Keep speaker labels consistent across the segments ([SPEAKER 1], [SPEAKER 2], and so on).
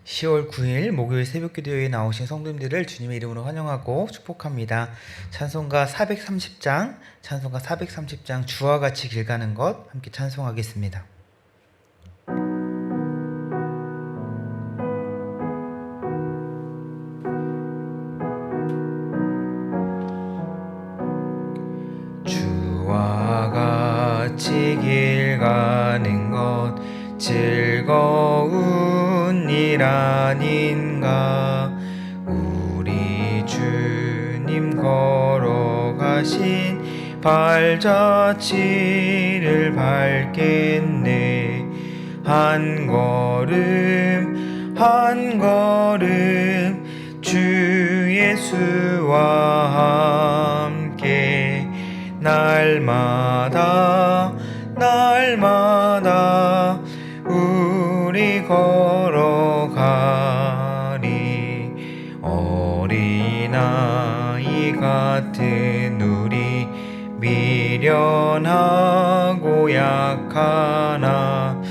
[SPEAKER 1] 10월 9일 목요일 새벽기도회에 나오신 성도님들을 주님의 이름으로 환영하고 축복합니다. 찬송가 430장 주와 같이 길 가는 것 함께 찬송하겠습니다. 주와 같이 길 가는 것 즐거운 일 아닌가. 우리 주님 걸어가신 발자취를 밟겠네. 한 걸음 한 걸음 주 예수와 함께 날마다 우리 걸어가리. 어린아이 같은 우리 미련하고 약하나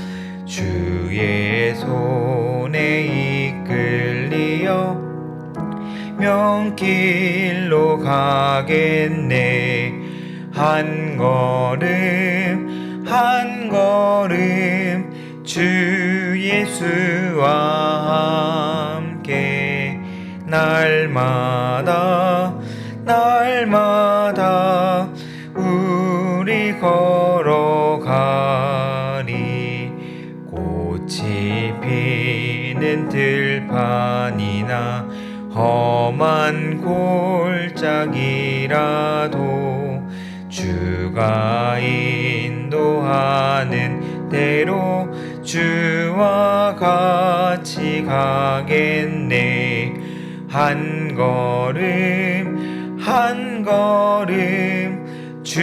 [SPEAKER 1] 주의 손에 이끌리어 명길로 가겠네. 한 걸음 주 예수와 함께 날마다 우리 걸어가리. 꽃이 피는 들판이나 험한 골짜기라도 주가 인도하는 대로 주와 같이 가겠네. 한 걸음 주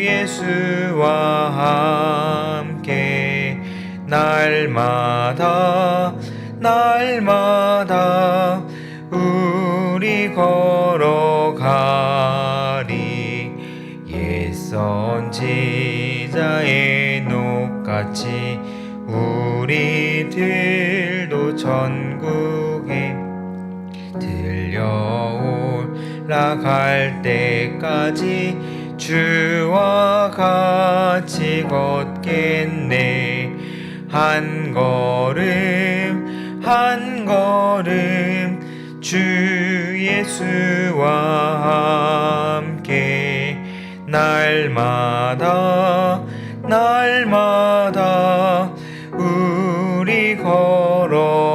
[SPEAKER 1] 예수와 함께 날마다 우리 걸어가리. 옛 선지자의 녹같이 우리들도 전국에 들려올라갈 때까지 주와 같이 걷겠네. 한 걸음 주 예수와 함께 날마다 우리 걸어가리.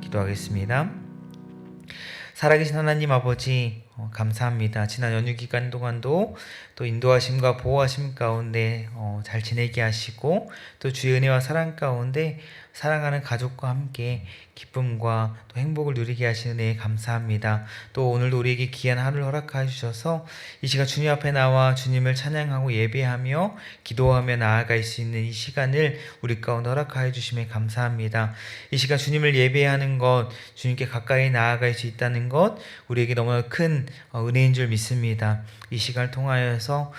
[SPEAKER 1] 기도하겠습니다. 살아계신 하나님 아버지, 감사합니다. 지난 연휴 기간 동안도 또 인도하심과 보호하심 가운데 잘 지내게 하시고, 또 주의 은혜와 사랑 가운데 사랑하는 가족과 함께 기쁨과 또 행복을 누리게 하시는 은혜에 감사합니다. 또 오늘도 우리에게 귀한 하루를 허락하여 주셔서 이 시간 주님 앞에 나와 주님을 찬양하고 예배하며 기도하며 나아갈 수 있는 이 시간을 우리 가운데 허락하여 주심에 감사합니다. 이 시간 주님을 예배하는 것, 주님께 가까이 나아갈 수 있다는 것, 우리에게 너무나 큰 은혜인 줄 믿습니다. 이 시간을 통하여서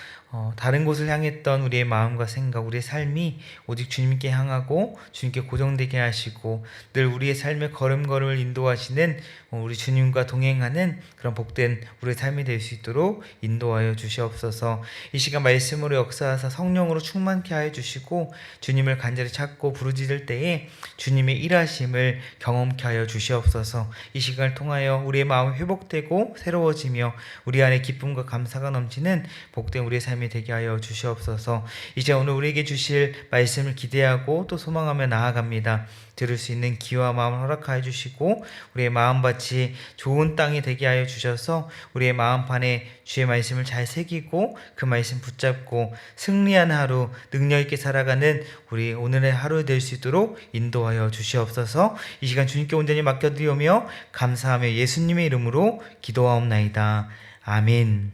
[SPEAKER 1] 다른 곳을 향했던 우리의 마음과 생각, 우리의 삶이 오직 주님께 향하고 주님께 고정되게 하시고 늘 우리의 삶의 걸음걸음을 인도하시는 우리 주님과 동행하는 그런 복된 우리의 삶이 될 수 있도록 인도하여 주시옵소서. 이 시간 말씀으로 역사하사 성령으로 충만케 하여 주시고 주님을 간절히 찾고 부르짖을 때에 주님의 일하심을 경험케 하여 주시옵소서. 이 시간을 통하여 우리의 마음이 회복되고 새로워지며 우리 안에 기쁨과 감사가 넘치는 복된 우리의 삶이 되게 하여 주시옵소서. 이제 오늘 우리에게 주실 말씀을 기대하고 또 소망하며 나아갑니다. 들을 수 있는 귀와 마음을 허락하여 주시고 우리의 마음밭이 좋은 땅이 되게 하여 주셔서 우리의 마음판에 주의 말씀을 잘 새기고 그 말씀 붙잡고 승리한 하루, 능력 있게 살아가는 우리 오늘의 하루 될 수 있도록 인도하여 주시옵소서. 이 시간 주님께 온전히 맡겨드리오며 감사하며 예수님의 이름으로 기도하옵나이다. 아멘.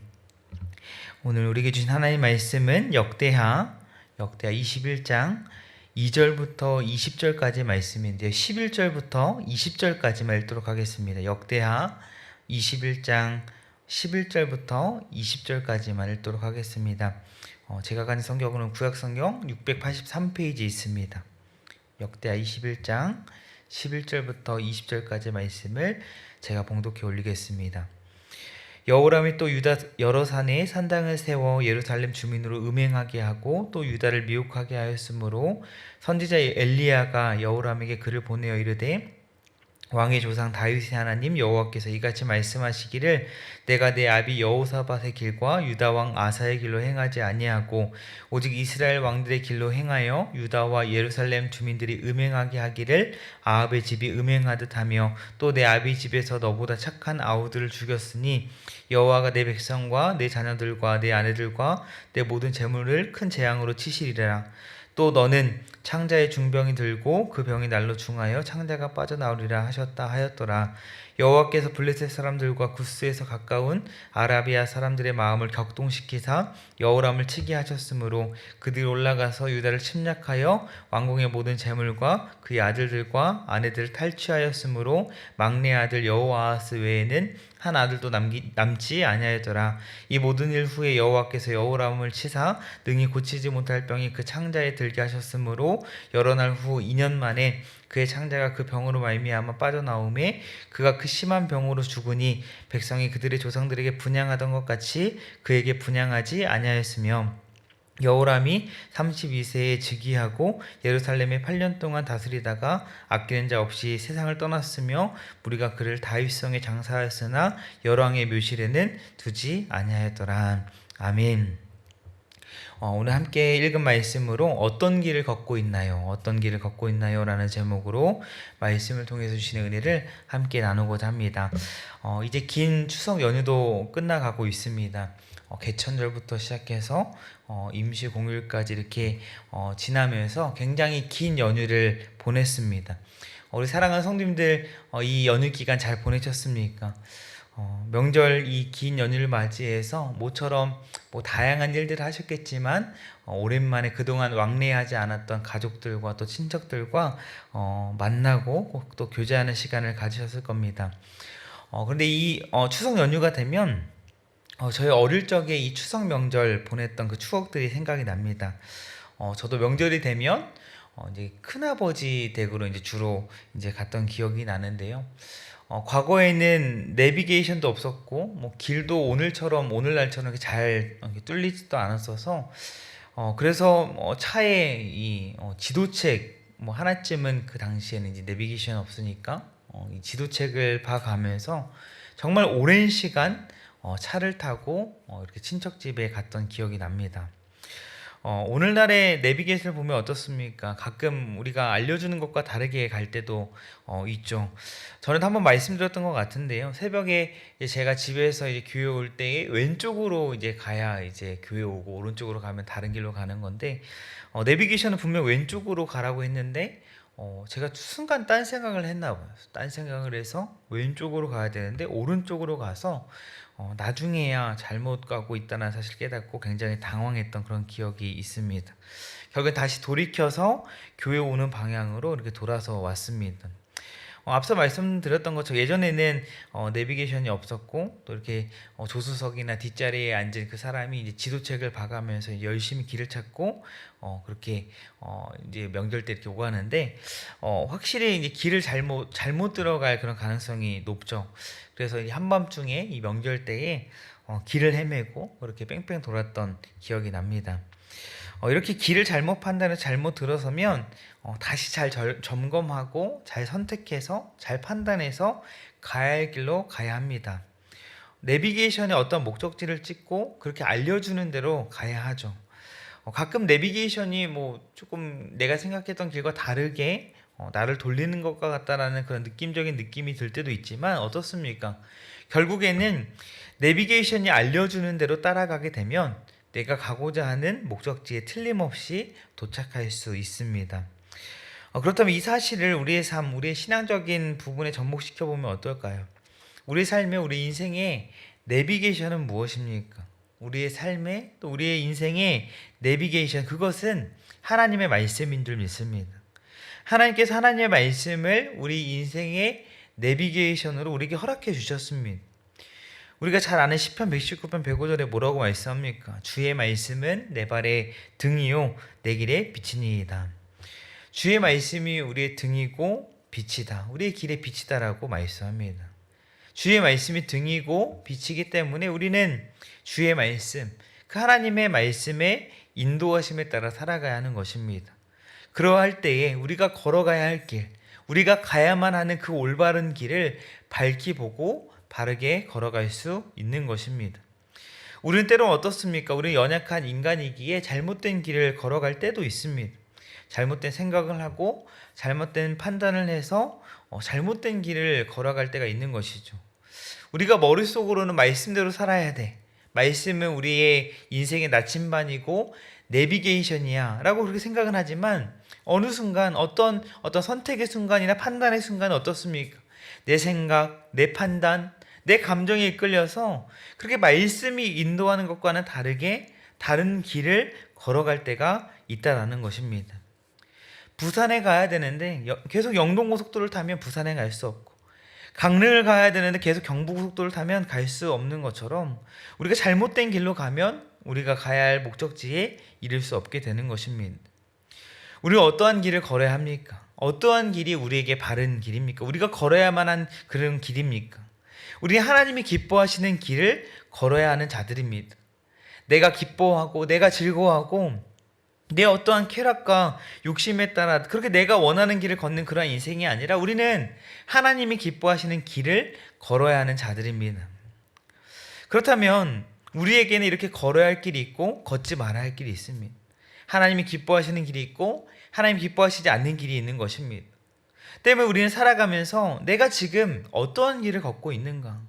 [SPEAKER 1] 오늘 우리에게 주신 하나님의 말씀은 역대하 21장 2절부터 20절까지 말씀인데요. 11절부터 20절까지만 읽도록 하겠습니다. 역대하 21장 11절부터 20절까지만 읽도록 하겠습니다. 제가 가진 성경은 구약성경 683페이지 있습니다. 역대하 21장 11절부터 20절까지 말씀을 제가 봉독해 올리겠습니다. 여호람이 또 유다 여러 산에 산당을 세워 예루살렘 주민으로 음행하게 하고 또 유다를 미혹하게 하였으므로 선지자 엘리야가 여호람에게 글을 보내어 이르되 왕의 조상 다윗의 하나님 여호와께서 이같이 말씀하시기를 내가 내 아비 여호사밧의 길과 유다 왕 아사의 길로 행하지 아니하고 오직 이스라엘 왕들의 길로 행하여 유다와 예루살렘 주민들이 음행하게 하기를 아합의 집이 음행하듯 하며 또 내 아비 집에서 너보다 착한 아우들을 죽였으니 여호와가 내 백성과 내 자녀들과 내 아내들과 내 모든 재물을 큰 재앙으로 치시리라. 또 너는 창자의 중병이 들고 그 병이 날로 중하여 창자가 빠져나오리라 하셨다 하였더라. 여호와께서 블레셋 사람들과 구스에서 가까운 아라비아 사람들의 마음을 격동시키사 여호람을 치게 하셨으므로 그들이 올라가서 유다를 침략하여 왕궁의 모든 재물과 그의 아들들과 아내들을 탈취하였으므로 막내 아들 여호아하스 외에는 한 아들도 남지 아니하였더라. 이 모든 일 후에 여호와께서 여호람을 치사 능히 고치지 못할 병이 그 창자에 들게 하셨으므로 여러 날 후 2년 만에 그의 창자가 그 병으로 말미암아 빠져나오매 그가 그 심한 병으로 죽으니 백성이 그들의 조상들에게 분향하던 것 같이 그에게 분향하지 아니하였으며 여호람이 32세에 즉위하고 예루살렘에 8년 동안 다스리다가 아끼는 자 없이 세상을 떠났으며 무리가 그를 다윗성에 장사하였으나 열왕의 묘실에는 두지 아니하였더라. 아멘. 오늘 함께 읽은 말씀으로 어떤 길을 걷고 있나요? 어떤 길을 걷고 있나요? 라는 제목으로 말씀을 통해서 주시는 은혜를 함께 나누고자 합니다. 이제 긴 추석 연휴도 끝나가고 있습니다. 개천절부터 시작해서 임시 공휴일까지 이렇게 지나면서 굉장히 긴 연휴를 보냈습니다. 우리 사랑하는 성도님들 이 연휴 기간 잘 보내셨습니까? 명절 이 긴 연휴를 맞이해서 모처럼 다양한 일들을 하셨겠지만 오랜만에 그동안 왕래하지 않았던 가족들과 또 친척들과 만나고 또 교제하는 시간을 가지셨을 겁니다. 그런데 이 추석 연휴가 되면 저희 어릴 적에 이 추석 명절 보냈던 그 추억들이 생각이 납니다. 저도 명절이 되면 이제 큰아버지 댁으로 이제 주로 이제 갔던 기억이 나는데요. 과거에는 내비게이션도 없었고 길도 오늘날처럼 이렇게 잘 뚫리지도 않았어서 그래서 차에 이 지도책 하나쯤은 그 당시에는 이제 내비게이션 없으니까 이 지도책을 봐가면서 정말 오랜 시간 차를 타고 이렇게 친척 집에 갔던 기억이 납니다. 오늘날의 내비게이션을 보면 어떻습니까? 가끔 우리가 알려주는 것과 다르게 갈 때도 있죠. 저는 한번 말씀드렸던 것 같은데요. 새벽에 제가 집에서 이제 교회 올 때 왼쪽으로 이제 가야 이제 교회 오고 오른쪽으로 가면 다른 길로 가는 건데 내비게이션은 분명 왼쪽으로 가라고 했는데 제가 순간 딴 생각을 했나 봐요. 딴 생각을 해서 왼쪽으로 가야 되는데 오른쪽으로 가서 나중에야 잘못 가고 있다는 사실 깨닫고 굉장히 당황했던 그런 기억이 있습니다. 결국엔 다시 돌이켜서 교회 오는 방향으로 이렇게 돌아서 왔습니다. 앞서 말씀드렸던 것처럼 예전에는 내비게이션이 없었고 또 이렇게 조수석이나 뒷자리에 앉은 그 사람이 이제 지도책을 봐가면서 열심히 길을 찾고 그렇게 이제 명절 때 이렇게 오고 하는데 확실히 이제 길을 잘못 들어갈 그런 가능성이 높죠. 그래서 이 한밤중에 이 명절 때에 길을 헤매고 그렇게 뺑뺑 돌았던 기억이 납니다. 이렇게 길을 잘못 판단해서 잘못 들어서면 다시 잘 점검하고 잘 선택해서 잘 판단해서 가야 할 길로 가야 합니다. 내비게이션에 어떤 목적지를 찍고 그렇게 알려주는 대로 가야 하죠. 가끔 내비게이션이 조금 내가 생각했던 길과 다르게 나를 돌리는 것과 같다라는 그런 느낌적인 느낌이 들 때도 있지만 어떻습니까? 결국에는 내비게이션이 알려주는 대로 따라가게 되면 내가 가고자 하는 목적지에 틀림없이 도착할 수 있습니다. 그렇다면 이 사실을 우리의 삶, 우리의 신앙적인 부분에 접목시켜 보면 어떨까요? 우리의 삶에, 우리 인생의 내비게이션은 무엇입니까? 우리의 삶에 또 우리의 인생의 내비게이션, 그것은 하나님의 말씀인 줄 믿습니다. 하나님께서 하나님의 말씀을 우리 인생의 내비게이션으로 우리에게 허락해 주셨습니다. 우리가 잘 아는 시편 119편 105절에 뭐라고 말씀합니까? 주의 말씀은 내 발의 등이요 내 길의 빛이니이다. 주의 말씀이 우리의 등이고 빛이다. 우리의 길의 빛이다라고 말씀합니다. 주의 말씀이 등이고 빛이기 때문에 우리는 주의 말씀, 그 하나님의 말씀에 인도하심에 따라 살아가야 하는 것입니다. 그러할 때에 우리가 걸어가야 할 길, 우리가 가야만 하는 그 올바른 길을 밝히 보고 바르게 걸어갈 수 있는 것입니다. 우리는 때로 어떻습니까? 우리는 연약한 인간이기에 잘못된 길을 걸어갈 때도 있습니다. 잘못된 생각을 하고 잘못된 판단을 해서 잘못된 길을 걸어갈 때가 있는 것이죠. 우리가 머릿속으로는 말씀대로 살아야 돼. 말씀은 우리의 인생의 나침반이고 내비게이션이야 라고 그렇게 생각은 하지만 어느 순간 어떤 선택의 순간이나 판단의 순간은 어떻습니까? 내 생각, 내 판단, 내 감정에 이끌려서 그렇게 말씀이 인도하는 것과는 다르게 다른 길을 걸어갈 때가 있다라는 것입니다. 부산에 가야 되는데 계속 영동고속도로를 타면 부산에 갈 수 없고, 강릉을 가야 되는데 계속 경부고속도로를 타면 갈 수 없는 것처럼 우리가 잘못된 길로 가면 우리가 가야 할 목적지에 이를 수 없게 되는 것입니다. 우리가 어떠한 길을 걸어야 합니까? 어떠한 길이 우리에게 바른 길입니까? 우리가 걸어야만 한 그런 길입니까? 우리 하나님이 기뻐하시는 길을 걸어야 하는 자들입니다. 내가 기뻐하고 내가 즐거워하고 내 어떠한 쾌락과 욕심에 따라 그렇게 내가 원하는 길을 걷는 그러한 인생이 아니라 우리는 하나님이 기뻐하시는 길을 걸어야 하는 자들입니다. 그렇다면 우리에게는 이렇게 걸어야 할 길이 있고 걷지 말아야 할 길이 있습니다. 하나님이 기뻐하시는 길이 있고 하나님이 기뻐하시지 않는 길이 있는 것입니다. 때문에 우리는 살아가면서 내가 지금 어떠한 길을 걷고 있는가?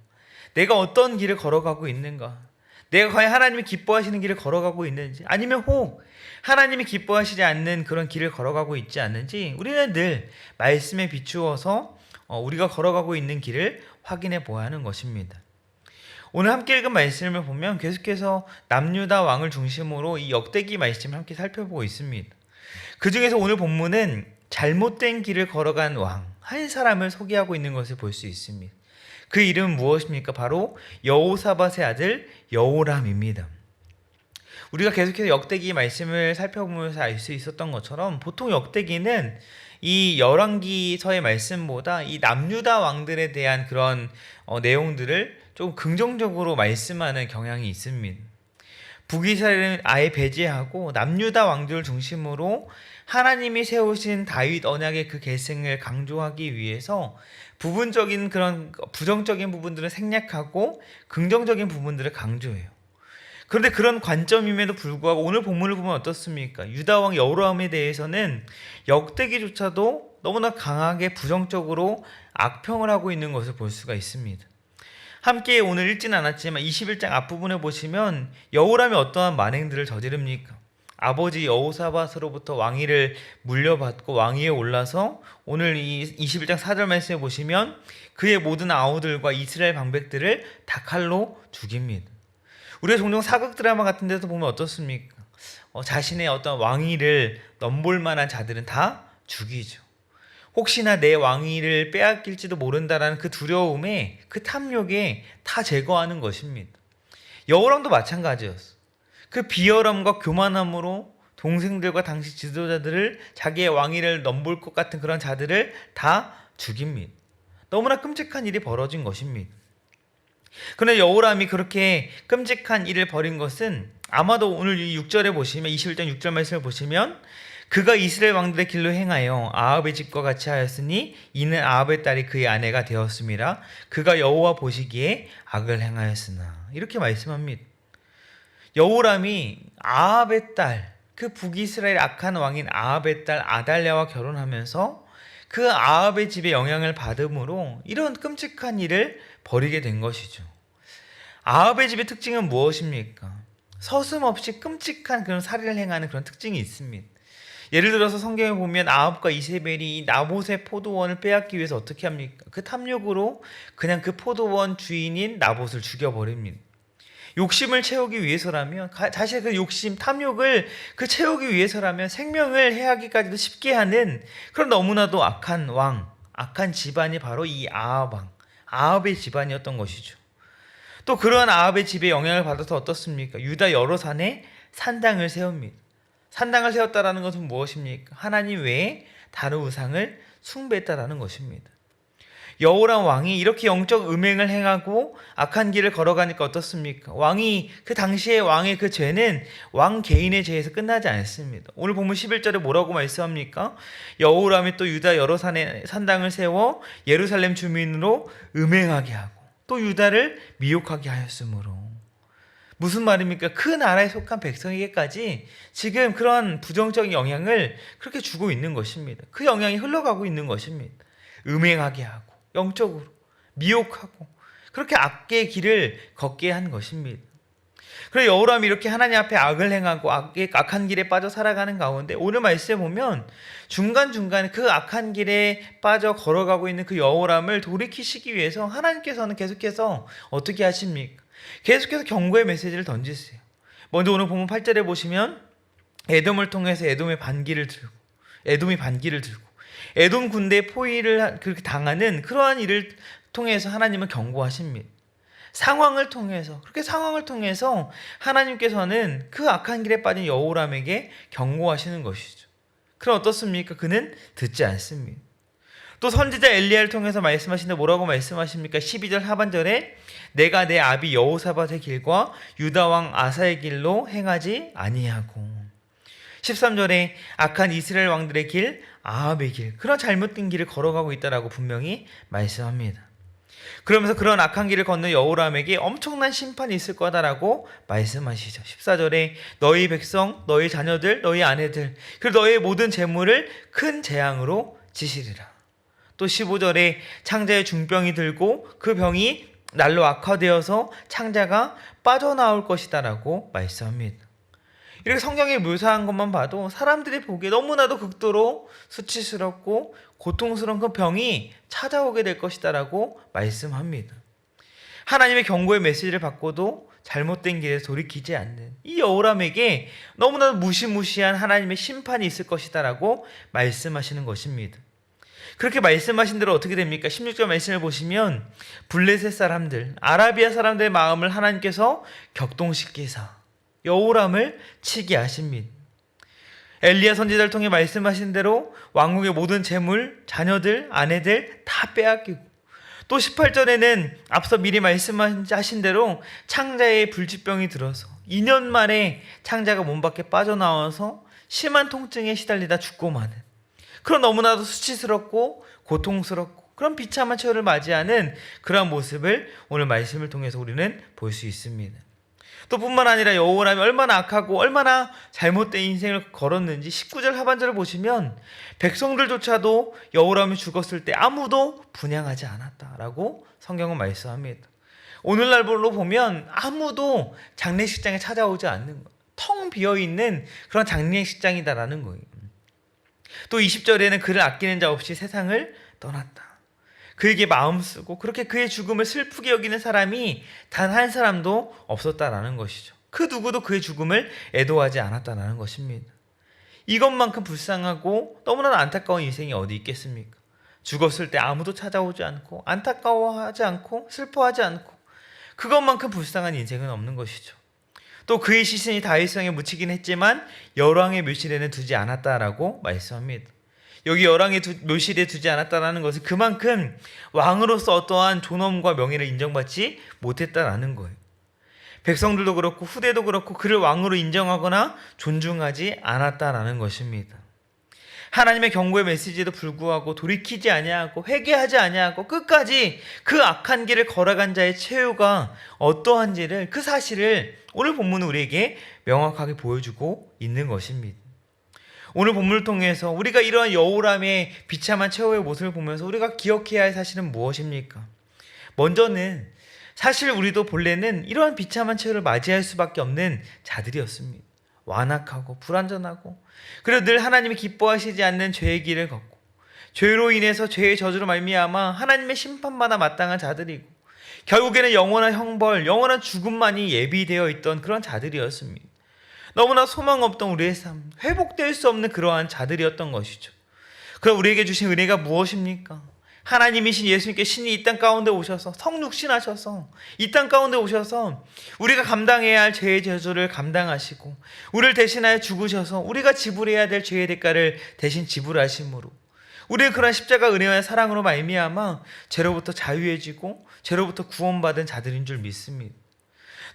[SPEAKER 1] 내가 어떤 길을 걸어가고 있는가? 내가 과연 하나님이 기뻐하시는 길을 걸어가고 있는지, 아니면 혹 하나님이 기뻐하시지 않는 그런 길을 걸어가고 있지 않는지 우리는 늘 말씀에 비추어서 우리가 걸어가고 있는 길을 확인해 보아야 하는 것입니다. 오늘 함께 읽은 말씀을 보면 계속해서 남유다 왕을 중심으로 이 역대기 말씀을 함께 살펴보고 있습니다. 그 중에서 오늘 본문은 잘못된 길을 걸어간 왕 한 사람을 소개하고 있는 것을 볼 수 있습니다. 그 이름은 무엇입니까? 바로 여호사밧의 아들 여호람입니다. 우리가 계속해서 역대기 말씀을 살펴보면서 알 수 있었던 것처럼 보통 역대기는 이 열왕기서의 말씀보다 이 남유다 왕들에 대한 그런 내용들을 좀 긍정적으로 말씀하는 경향이 있습니다. 북이스라엘은 아예 배제하고 남유다 왕들을 중심으로 하나님이 세우신 다윗 언약의 그 계승을 강조하기 위해서 부분적인 그런 부정적인 부분들은 생략하고 긍정적인 부분들을 강조해요. 그런데 그런 관점임에도 불구하고 오늘 본문을 보면 어떻습니까? 유다 왕 여호람에 대해서는 역대기조차도 너무나 강하게 부정적으로 악평을 하고 있는 것을 볼 수가 있습니다. 함께 오늘 읽지는 않았지만 21장 앞부분에 보시면 여호람이 어떠한 만행들을 저지릅니까? 아버지 여호사밧으로부터 왕위를 물려받고 왕위에 올라서 오늘 이 21장 4절 말씀에 보시면 그의 모든 아우들과 이스라엘 방백들을 다 칼로 죽입니다. 우리가 종종 사극 드라마 같은 데서 보면 어떻습니까? 자신의 어떤 왕위를 넘볼 만한 자들은 다 죽이죠. 혹시나 내 왕위를 빼앗길지도 모른다라는 그 두려움에 그 탐욕에 다 제거하는 것입니다. 여호람도 마찬가지였어. 그 비열함과 교만함으로 동생들과 당시 지도자들을 자기의 왕위를 넘볼 것 같은 그런 자들을 다 죽입니다. 너무나 끔찍한 일이 벌어진 것입니다. 그런데 여호람이 그렇게 끔찍한 일을 벌인 것은 아마도 오늘 이 6절에 보시면 21장 6절 말씀을 보시면 그가 이스라엘 왕들의 길로 행하여 아합의 집과 같이 하였으니 이는 아합의 딸이 그의 아내가 되었음이라. 그가 여호와 보시기에 악을 행하였으나. 이렇게 말씀합니다. 여호람이 아합의 딸, 그 북이스라엘 악한 왕인 아합의 딸 아달랴와 결혼하면서 그 아합의 집에 영향을 받음으로 이런 끔찍한 일을 벌이게 된 것이죠. 아합의 집의 특징은 무엇입니까? 서슴없이 끔찍한 그런 살인을 행하는 그런 특징이 있습니다. 예를 들어서 성경에 보면 아합과 이세벨이 나봇의 포도원을 빼앗기 위해서 어떻게 합니까? 그 탐욕으로 그냥 그 포도원 주인인 나봇을 죽여버립니다. 욕심을 채우기 위해서라면, 자신의 그 욕심, 탐욕을 그 채우기 위해서라면 생명을 해하기까지도 쉽게 하는 그런 너무나도 악한 왕, 악한 집안이 바로 이 아합 왕, 아합의 집안이었던 것이죠. 또 그러한 아합의 집에 영향을 받아서 어떻습니까? 유다 여러 산에 산당을 세웁니다. 산당을 세웠다라는 것은 무엇입니까? 하나님 외에 다른 우상을 숭배했다라는 것입니다. 여호람 왕이 이렇게 영적 음행을 행하고 악한 길을 걸어가니까 어떻습니까? 왕이 그 당시에 왕의 그 죄는 왕 개인의 죄에서 끝나지 않습니다. 오늘 본문 11절에 뭐라고 말씀합니까? 여호람이 또 유다 여러 산에 산당을 세워 예루살렘 주민으로 음행하게 하고 또 유다를 미혹하게 하였으므로. 무슨 말입니까? 그 나라에 속한 백성에게까지 지금 그런 부정적인 영향을 그렇게 주고 있는 것입니다. 그 영향이 흘러가고 있는 것입니다. 음행하게 하고 영적으로 미혹하고 그렇게 악의 길을 걷게 한 것입니다. 그래서 여호람이 이렇게 하나님 앞에 악을 행하고 악한 길에 빠져 살아가는 가운데 오늘 말씀에 보면 중간중간에 그 악한 길에 빠져 걸어가고 있는 그 여호람을 돌이키시기 위해서 하나님께서는 계속해서 어떻게 하십니까? 계속해서 경고의 메시지를 던지세요. 먼저 오늘 본문 8절에 보시면 에돔을 통해서 에돔이 반기를 들고 에돔 군대의 포위를 그렇게 당하는 그러한 일을 통해서 하나님은 경고하십니다. 상황을 통해서 하나님께서는 그 악한 길에 빠진 여호람에게 경고하시는 것이죠. 그럼 어떻습니까? 그는 듣지 않습니다. 또 선지자 엘리야를 통해서 말씀하시는데 뭐라고 말씀하십니까? 12절 하반절에 내가 내 아비 여호사밧의 길과 유다 왕 아사의 길로 행하지 아니하고 13절에 악한 이스라엘 왕들의 길, 아합의 길, 그런 잘못된 길을 걸어가고 있다라고 분명히 말씀합니다. 그러면서 그런 악한 길을 걷는 여호람에게 엄청난 심판이 있을 거다라고 말씀하시죠. 14절에 너희 백성, 너희 자녀들, 너희 아내들, 그리고 너희 모든 재물을 큰 재앙으로 지시리라. 또 15절에 창자의 중병이 들고 그 병이 날로 악화되어서 창자가 빠져나올 것이다라고 말씀합니다. 이렇게 성경에 묘사한 것만 봐도 사람들이 보기에 너무나도 극도로 수치스럽고 고통스러운 그 병이 찾아오게 될 것이다라고 말씀합니다. 하나님의 경고의 메시지를 받고도 잘못된 길에 돌이키지 않는 이 여호람에게 너무나도 무시무시한 하나님의 심판이 있을 것이다라고 말씀하시는 것입니다. 그렇게 말씀하신 대로 어떻게 됩니까? 16절 말씀을 보시면 블레셋 사람들, 아라비아 사람들의 마음을 하나님께서 격동시키사 여호람을 치게 하십니다. 엘리야 선지자를 통해 말씀하신 대로 왕국의 모든 재물, 자녀들, 아내들 다 빼앗기고 또 18절에는 앞서 미리 말씀하신 대로 창자에 불치병이 들어서 2년 만에 창자가 몸 밖에 빠져나와서 심한 통증에 시달리다 죽고 마는 그런 너무나도 수치스럽고 고통스럽고 그런 비참한 최후를 맞이하는 그러한 모습을 오늘 말씀을 통해서 우리는 볼 수 있습니다. 또 뿐만 아니라 여호람이 얼마나 악하고 얼마나 잘못된 인생을 걸었는지 19절 하반절을 보시면 백성들조차도 여호람이 죽었을 때 아무도 분향하지 않았다라고 성경은 말씀합니다. 오늘날로 보면 아무도 장례식장에 찾아오지 않는 거예요. 텅 비어있는 그런 장례식장이다라는 거예요. 또 20절에는 그를 아끼는 자 없이 세상을 떠났다. 그에게 마음 쓰고 그렇게 그의 죽음을 슬프게 여기는 사람이 단 한 사람도 없었다라는 것이죠. 그 누구도 그의 죽음을 애도하지 않았다라는 것입니다. 이것만큼 불쌍하고 너무나 안타까운 인생이 어디 있겠습니까? 죽었을 때 아무도 찾아오지 않고 안타까워하지 않고 슬퍼하지 않고 그것만큼 불쌍한 인생은 없는 것이죠. 또 그의 시신이 다윗성에 묻히긴 했지만 열왕의 묘실에는 두지 않았다라고 말씀합니다. 여기 열왕의 묘실에 두지 않았다라는 것은 그만큼 왕으로서 어떠한 존엄과 명예를 인정받지 못했다라는 거예요. 백성들도 그렇고 후대도 그렇고 그를 왕으로 인정하거나 존중하지 않았다라는 것입니다. 하나님의 경고의 메시지에도 불구하고 돌이키지 아니하고 회개하지 아니하고 끝까지 그 악한 길을 걸어간 자의 최후가 어떠한지를 그 사실을 오늘 본문은 우리에게 명확하게 보여주고 있는 것입니다. 오늘 본문을 통해서 우리가 이러한 여호람의 비참한 최후의 모습을 보면서 우리가 기억해야 할 사실은 무엇입니까? 먼저는 사실 우리도 본래는 이러한 비참한 최후를 맞이할 수밖에 없는 자들이었습니다. 완악하고 불완전하고 그리고 늘 하나님이 기뻐하시지 않는 죄의 길을 걷고 죄로 인해서 죄의 저주로 말미암아 하나님의 심판마다 마땅한 자들이고 결국에는 영원한 형벌, 영원한 죽음만이 예비되어 있던 그런 자들이었습니다. 너무나 소망 없던 우리의 삶, 회복될 수 없는 그러한 자들이었던 것이죠. 그럼 우리에게 주신 은혜가 무엇입니까? 하나님이신 예수님께 신이 이 땅 가운데 오셔서 성육신하셔서 이 땅 가운데 오셔서 우리가 감당해야 할 죄의 저주를 감당하시고 우리를 대신하여 죽으셔서 우리가 지불해야 될 죄의 대가를 대신 지불하심으로 우리는 그런 십자가 은혜와 사랑으로 말미암아 죄로부터 자유해지고 죄로부터 구원받은 자들인 줄 믿습니다.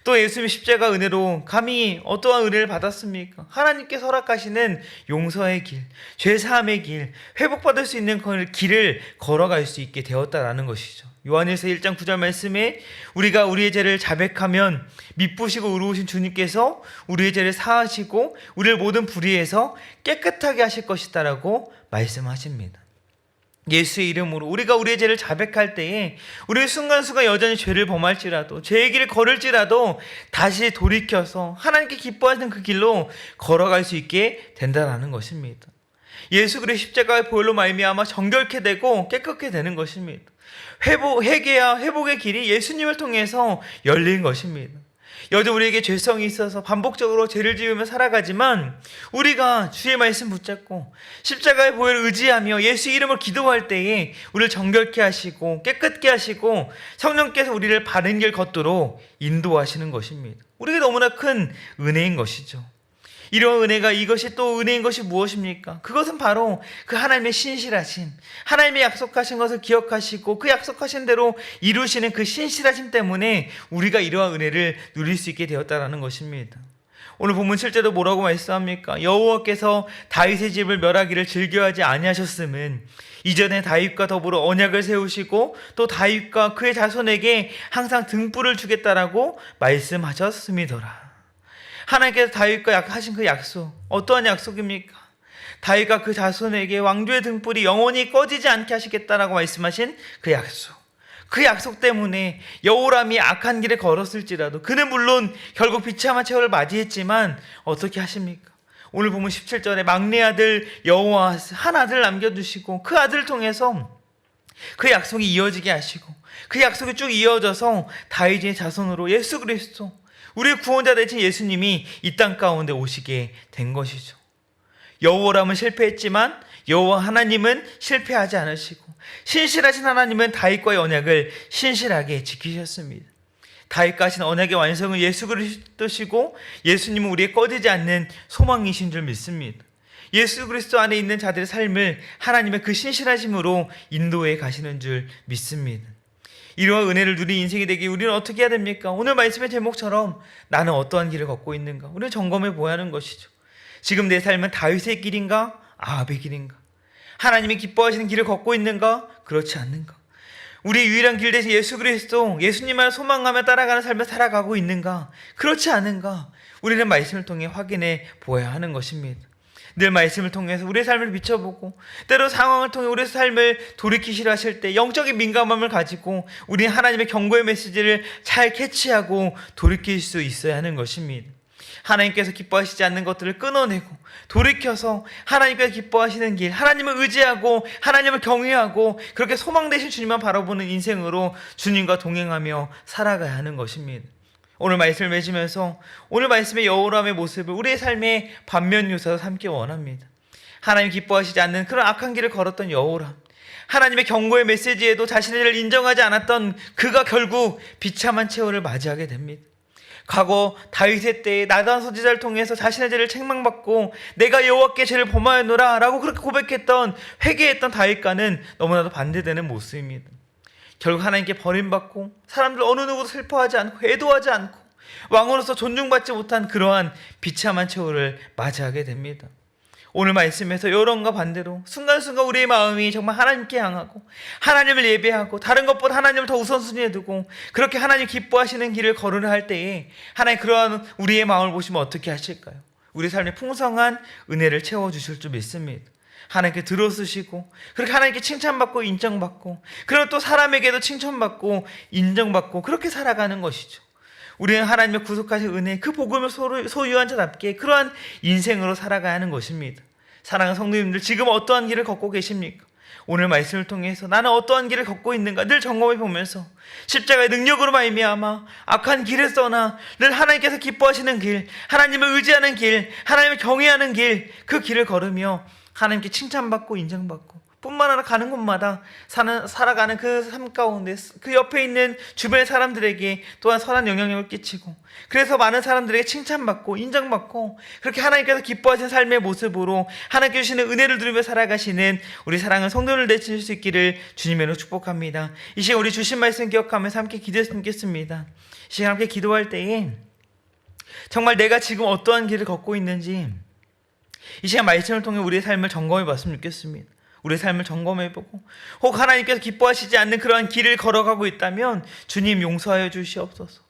[SPEAKER 1] 또 예수님의 십자가 은혜로 감히 어떠한 은혜를 받았습니까? 하나님께서 허락하시는 용서의 길, 죄사함의 길, 회복받을 수 있는 길을 걸어갈 수 있게 되었다라는 것이죠. 요한일서 1장 9절 말씀에 우리가 우리의 죄를 자백하면 미쁘시고 의로우신 주님께서 우리의 죄를 사하시고 우리를 모든 불의에서 깨끗하게 하실 것이다라고 말씀하십니다. 예수의 이름으로 우리가 우리의 죄를 자백할 때에 우리의 순간순간 여전히 죄를 범할지라도 죄의 길을 걸을지라도 다시 돌이켜서 하나님께 기뻐하시는 그 길로 걸어갈 수 있게 된다는 것입니다. 예수 그리스도의 십자가의 보혈로 말미암아 정결케 되고 깨끗게 되는 것입니다. 회개와 회복의 길이 예수님을 통해서 열린 것입니다. 여전히 우리에게 죄성이 있어서 반복적으로 죄를 지으며 살아가지만 우리가 주의 말씀 붙잡고 십자가의 보혈을 의지하며 예수 이름으로 기도할 때에 우리를 정결케 하시고 깨끗게 하시고 성령께서 우리를 바른 길 걷도록 인도하시는 것입니다. 우리에게 너무나 큰 은혜인 것이죠. 이러한 은혜가 이것이 또 은혜인 것이 무엇입니까? 그것은 바로 그 하나님의 신실하심, 하나님의 약속하신 것을 기억하시고 그 약속하신 대로 이루시는 그 신실하심 때문에 우리가 이러한 은혜를 누릴 수 있게 되었다는 것입니다. 오늘 본문 실제로 뭐라고 말씀합니까? 여호와께서 다윗의 집을 멸하기를 즐겨하지 아니하셨음은 이전에 다윗과 더불어 언약을 세우시고 또 다윗과 그의 자손에게 항상 등불을 주겠다라고 말씀하셨음이더라. 하나님께서 다윗과 하신 그 약속, 어떠한 약속입니까? 다윗과 그 자손에게 왕조의 등불이 영원히 꺼지지 않게 하시겠다라고 말씀하신 그 약속. 그 약속 때문에 여호람이 악한 길에 걸었을지라도 그는 물론 결국 비참한 최후를 맞이했지만 어떻게 하십니까? 오늘 보면 17절에 막내 아들 여호아스 한 아들 남겨두시고 그 아들을 통해서 그 약속이 이어지게 하시고 그 약속이 쭉 이어져서 다윗의 자손으로 예수 그리스도 우리의 구원자 되신 예수님이 이 땅 가운데 오시게 된 것이죠. 여호와람은 실패했지만 여호와 하나님은 실패하지 않으시고 신실하신 하나님은 다윗과의 언약을 신실하게 지키셨습니다. 다윗과 하신 언약의 완성은 예수 그리스도시고 예수님은 우리의 꺼지지 않는 소망이신 줄 믿습니다. 예수 그리스도 안에 있는 자들의 삶을 하나님의 그 신실하심으로 인도해 가시는 줄 믿습니다. 이러한 은혜를 누린 인생이 되기 우리는 어떻게 해야 됩니까? 오늘 말씀의 제목처럼 나는 어떠한 길을 걷고 있는가? 우리는 점검해 보아야 하는 것이죠. 지금 내 삶은 다윗의 길인가? 아합의 길인가? 하나님이 기뻐하시는 길을 걷고 있는가? 그렇지 않는가? 우리의 유일한 길 대신 예수 그리스도, 예수님을 소망하며 따라가는 삶을 살아가고 있는가? 그렇지 않은가? 우리는 말씀을 통해 확인해 보아야 하는 것입니다. 늘 말씀을 통해서 우리의 삶을 비춰보고 때로 상황을 통해 우리의 삶을 돌이키시려 하실 때 영적인 민감함을 가지고 우리는 하나님의 경고의 메시지를 잘 캐치하고 돌이킬 수 있어야 하는 것입니다. 하나님께서 기뻐하시지 않는 것들을 끊어내고 돌이켜서 하나님께서 기뻐하시는 길, 하나님을 의지하고 하나님을 경외하고 그렇게 소망 되신 주님만 바라보는 인생으로 주님과 동행하며 살아가야 하는 것입니다. 오늘 말씀을 맺으면서 오늘 말씀의 여호람의 모습을 우리의 삶의 반면 요소로 삼기 원합니다. 하나님 기뻐하시지 않는 그런 악한 길을 걸었던 여호람, 하나님의 경고의 메시지에도 자신의 죄를 인정하지 않았던 그가 결국 비참한 최후를 맞이하게 됩니다. 과거 다윗의 때에 나단 선지자를 통해서 자신의 죄를 책망받고 내가 여호와께 죄를 범하였노라 라고 그렇게 고백했던 회개했던 다윗과는 너무나도 반대되는 모습입니다. 결국 하나님께 버림받고 사람들 어느 누구도 슬퍼하지 않고 애도하지 않고 왕으로서 존중받지 못한 그러한 비참한 최후를 맞이하게 됩니다. 오늘 말씀에서 여론과 반대로 순간순간 우리의 마음이 정말 하나님께 향하고 하나님을 예배하고 다른 것보다 하나님을 더 우선순위에 두고 그렇게 하나님 기뻐하시는 길을 걸으려 할 때에 하나님 그러한 우리의 마음을 보시면 어떻게 하실까요? 우리 삶에 풍성한 은혜를 채워주실 줄 믿습니다. 하나님께 들어쓰시고 그렇게 하나님께 칭찬받고 인정받고 그리고 또 사람에게도 칭찬받고 인정받고 그렇게 살아가는 것이죠. 우리는 하나님의 구속하신 은혜 그 복음을 소유한 자답게 그러한 인생으로 살아가야 하는 것입니다. 사랑하는 성도님들, 지금 어떠한 길을 걷고 계십니까? 오늘 말씀을 통해서 나는 어떠한 길을 걷고 있는가 늘 점검해 보면서 십자가의 능력으로 말미암아 악한 길을 떠나 늘 하나님께서 기뻐하시는 길, 하나님을 의지하는 길, 하나님을 경외하는 길, 그 길을 걸으며 하나님께 칭찬받고 인정받고 뿐만 아니라 가는 곳마다 살아가는 그 삶 가운데 그 옆에 있는 주변의 사람들에게 또한 선한 영향력을 끼치고, 그래서 많은 사람들에게 칭찬받고 인정받고, 그렇게 하나님께서 기뻐하시는 삶의 모습으로 하나님께 주시는 은혜를 누리며 살아가시는 우리 사랑하는 성도를 되실 수 있기를 주님으로 축복합니다. 이 시간 우리 주신 말씀 기억하면서 함께 기도했으면 좋겠습니다. 이 시간 함께 기도할 때에 정말 내가 지금 어떠한 길을 걷고 있는지 이 시간 말씀을 통해 우리의 삶을 점검해 봤으면 좋겠습니다. 우리의 삶을 점검해보고, 혹 하나님께서 기뻐하시지 않는 그러한 길을 걸어가고 있다면 주님 용서하여 주시옵소서.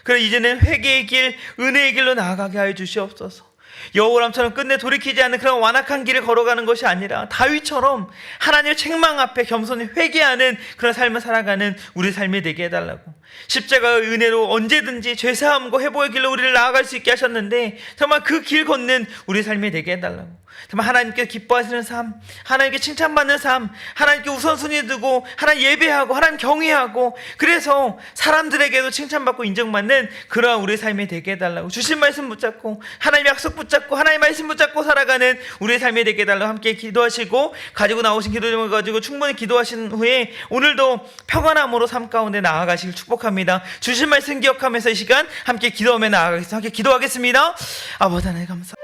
[SPEAKER 1] 그래 이제는 회개의 길, 은혜의 길로 나아가게 하여 주시옵소서. 여호람처럼 끝내 돌이키지 않는 그런 완악한 길을 걸어가는 것이 아니라 다윗처럼 하나님의 책망 앞에 겸손히 회개하는 그런 삶을 살아가는 우리 삶이 되게 해달라고, 십자가의 은혜로 언제든지 죄사함과 회복의 길로 우리를 나아갈 수 있게 하셨는데 정말 그 길 걷는 우리 삶이 되게 해달라고, 정말 하나님께 기뻐하시는 삶, 하나님께 칭찬받는 삶, 하나님께 우선순위 두고 하나님 예배하고 하나님 경외하고, 그래서 사람들에게도 칭찬받고 인정받는 그러한 우리의 삶이 되게 해달라고, 주신 말씀 붙잡고 하나님 약속 붙잡고 하나님 말씀 붙잡고 살아가는 우리의 삶이 되게 해달라고 함께 기도하시고, 가지고 나오신 기도 제목을 가지고 충분히 기도하신 후에 오늘도 평안함으로 삶 가운데 나아가시길 축복합니다. 주신 말씀 기억하면서 이 시간 함께 기도하며 나아가겠습니다. 함께 기도하겠습니다. 아버지 하나님 감사합니다.